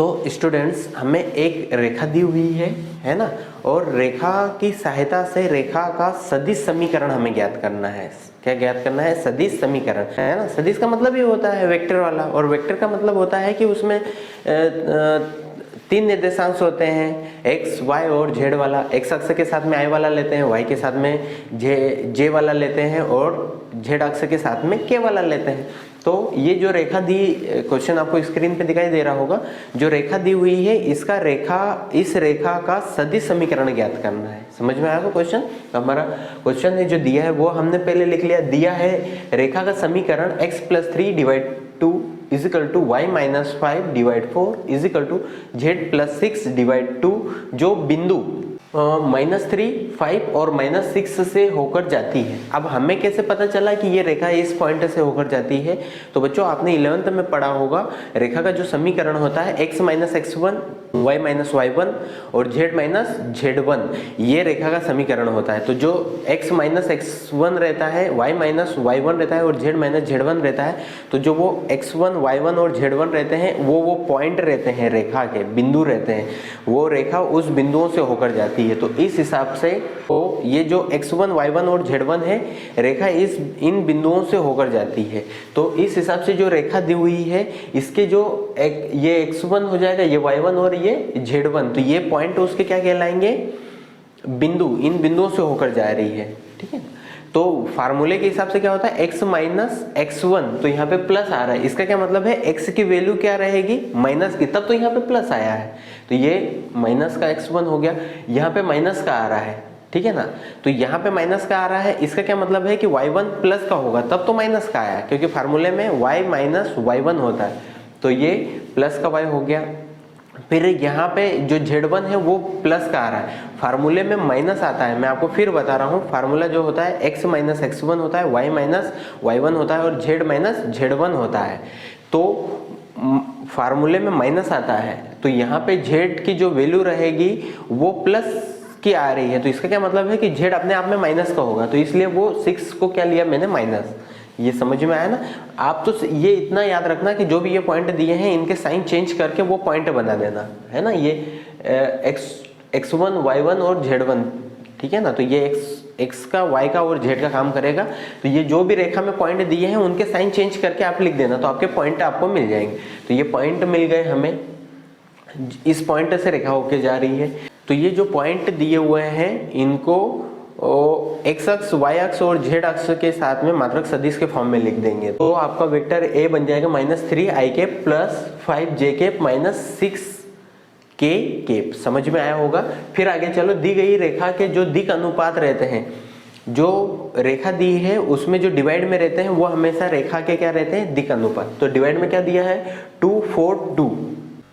तो स्टूडेंट्स हमें एक रेखा दी हुई है ना, और रेखा की सहायता से रेखा का सदिश समीकरण हमें ज्ञात करना है। क्या ज्ञात करना है? सदिश समीकरण, है ना। सदिश का मतलब ये होता है वेक्टर वाला, और वेक्टर का मतलब होता है कि उसमें तीन निर्देशांश होते हैं, एक्स वाई और जेड वाला। एक्स अक्ष के साथ में आई वाला लेते हैं, वाई के साथ में जे वाला लेते हैं, और जेड अक्ष के साथ में के वाला लेते हैं। तो ये जो रेखा दी, क्वेश्चन आपको स्क्रीन पे दिखाई दे रहा होगा, जो रेखा दी हुई है इस रेखा का सदिश समीकरण ज्ञात करना है। समझ में आएगा क्वेश्चन? हमारा क्वेश्चन है जो दिया है वो हमने पहले लिख लिया। दिया है रेखा का समीकरण x+3 / 2 = y - 5 / 4 = z+6 / 2 जो बिंदु -3, 5 और -6 से होकर जाती है। अब हमें कैसे पता चला कि ये रेखा इस पॉइंट से होकर जाती है? तो बच्चों आपने 11th में पढ़ा होगा, रेखा का जो समीकरण होता है x - x1, y - y1 और z - z1, ये रेखा का समीकरण होता है। तो जो x - x1 रहता है, y - y1 रहता है और z - z1 रहता है, तो जो वो x1, y1 और z1 रहते हैं वो पॉइंट रहते हैं, रेखा के बिंदु रहते हैं। वो रेखा उस बिंदुओं से होकर जाती है। तो इस हिसाब से तो ये जो x1, y1 और z1 है, रेखा इन बिंदुओं से होकर जाती है। तो इस हिसाब से जो रेखा दी हुई है, इसके जो ये x1 हो जाएगा, ये y1 और ये z1, तो ये पॉइंट उसके क्या कहलाएंगे? बिंदु। इन बिंदुओं से होकर जा रही है, ठीक है। तो फार्मूले के हिसाब से क्या होता है? x - x1, तो यहाँ पे प्लस आ रहा है, इसका क्या मतलब है? x की वैल्यू क्या रहेगी? माइनस की, तब तो यहाँ पे प्लस आया है, तो ये माइनस का x1 हो गया। यहाँ पे माइनस का आ रहा है, ठीक है ना, तो यहाँ पे माइनस का आ रहा है, इसका क्या मतलब है कि y1 प्लस का होगा, तब तो माइनस का आया, क्योंकि फार्मूले में y - y1 होता है। तो ये प्लस का y हो गया। फिर यहाँ पे जो z1 है वो प्लस का आ रहा है, फार्मूले में माइनस आता है। मैं आपको फिर बता रहा हूँ, फार्मूला जो होता है x - x1 होता है, y - y1 होता है और z - z1 होता है। तो फार्मूले में माइनस आता है, तो यहाँ पे z की जो वैल्यू रहेगी वो प्लस की आ रही है, तो इसका क्या मतलब है कि z अपने आप में माइनस का होगा, तो इसलिए वो 6 को क्या लिया मैंने? माइनस। ये समझ में आया ना? आप तो ये इतना याद रखना कि जो भी ये पॉइंट दिए हैं इनके साइन चेंज करके वो पॉइंट बना देना, है ना। ये x1, y1 और z1, ठीक है ना। तो ये x का, y का और z का काम करेगा। तो ये जो भी रेखा में पॉइंट दिए हैं उनके साइन चेंज करके आप लिख देना, तो आपके पॉइंट आपको मिल जाएंगे। तो ये पॉइंट मिल गए हमें, इस पॉइंट से रेखा होके जा रही है। तो ये जो पॉइंट दिए हुए हैं इनको x अक्ष, y अक्ष और z अक्ष के साथ में मात्रक सदिश के फॉर्म में लिख देंगे। तो आपका वेक्टर a बन जाएगा -3i + 5j - 6k। समझ में आया होगा? फिर आगे चलो, दी गई रेखा के जो दिक अनुपात रहते हैं, जो रेखा दी है उसमें जो डिवाइड में रहते हैं वो हमेशा रेखा के क्या रहते हैं? दिक अनुपात। तो डिवाइड में क्या दिया है? 2, 4, 2,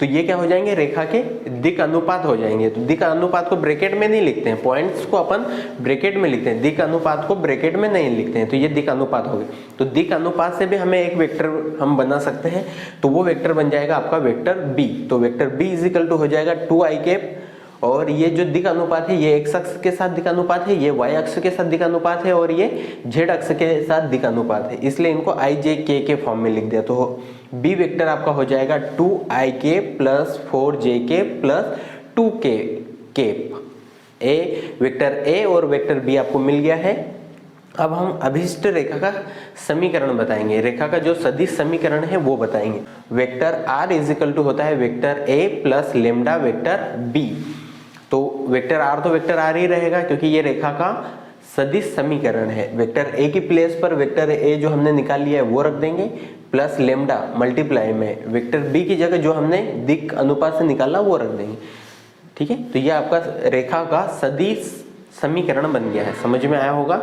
तो ये क्या हो जाएंगे? रेखा के दिक अनुपात हो जाएंगे। तो दिक अनुपात को ब्रैकेट में नहीं लिखते हैं, पॉइंट्स को अपन ब्रैकेट में लिखते हैं, दिक अनुपात को ब्रैकेट में नहीं लिखते हैं। तो ये दिक अनुपात हो गए। तो दिक अनुपात से भी हमें एक वेक्टर हम बना सकते हैं, तो वो वेक्टर बन जाएगा आपका वेक्टर b। तो वेक्टर b = हो जाएगा 2i, और ये जो दिक अनुपात है ये x अक्ष के साथ दिक अनुपात है, ये y अक्ष के साथ दिक अनुपात है, और ये z अक्ष के साथ दिक अनुपात है, इसलिए इनको i, j, k के फॉर्म में लिख दिया। तो b वेक्टर आपका हो जाएगा 2i + 4j + 2k। a vector a और वेक्टर b आपको मिल गया है। अब हम अभिष्ट रेखा का समीकरण बताएंगे, रेखा का जो सदिश समीकरण है वो बताएंगे। वेक्टर r होता है vector a + lambda vector b। तो वेक्टर r तो वेक्टर r ही रहेगा, क्योंकि ये रेखा का सदिश समीकरण है। वेक्टर a की प्लेस पर वेक्टर a जो हमने निकाल लिया है वो रख देंगे, प्लस लैम्डा मल्टीप्लाई में वेक्टर b की जगह जो हमने दिक अनुपात से निकाला वो रख देंगे, ठीक है। तो ये आपका रेखा का सदिश समीकरण बन गया है। समझ में आया होगा?